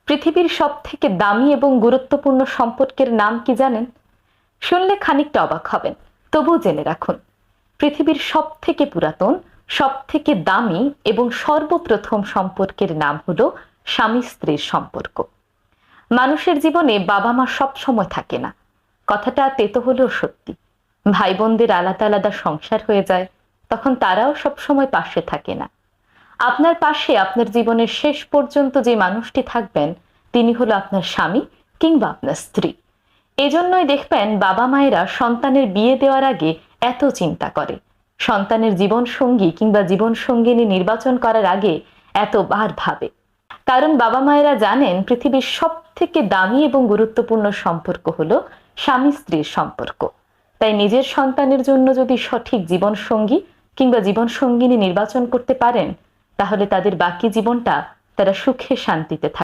পৃথিবীর সবথেকে দামি এবং গুরুত্বপূর্ণ সম্পর্কের নাম কি জানেন? শুনলে খানিকটা অবাক হবেন, তবুও জেনে রাখুন। পৃথিবীর সবথেকে পুরাতন, সবথেকে দামি এবং সর্বপ্রথম সম্পর্কের নাম হলো স্বামী স্ত্রীর সম্পর্ক। মানুষের জীবনে বাবা মা সব সময় থাকে না, কথাটা তেতো হলেও সত্যি। ভাই বোনদের আলাদা আলাদা সংসার হয়ে যায়, তখন তারাও সব সময় পাশে থাকে না। আপনার পাশে আপনার জীবনের শেষ পর্যন্ত যে মানুষটি থাকবেন, তিনি হলো আপনার স্বামী কিংবা আপনার স্ত্রী। এজন্যই দেখবেন বাবা মায়েরা সন্তানের বিয়ে দেওয়ার আগে এত চিন্তা করে, সন্তানের জীবন সঙ্গী কিংবা জীবন সঙ্গিনী নির্বাচন করার আগে এতবার ভাবে। কারণ বাবা মায়েরা জানেন পৃথিবীর সব থেকে দামি এবং গুরুত্বপূর্ণ সম্পর্ক হলো স্বামী স্ত্রীর সম্পর্ক। তাই নিজের সন্তানের জন্য যদি সঠিক জীবন সঙ্গী কিংবা জীবন সঙ্গিনী নির্বাচন করতে পারেন, তাহলে তাদের বাকি জীবনটা তারা সুখে শান্তিতে থাকবে।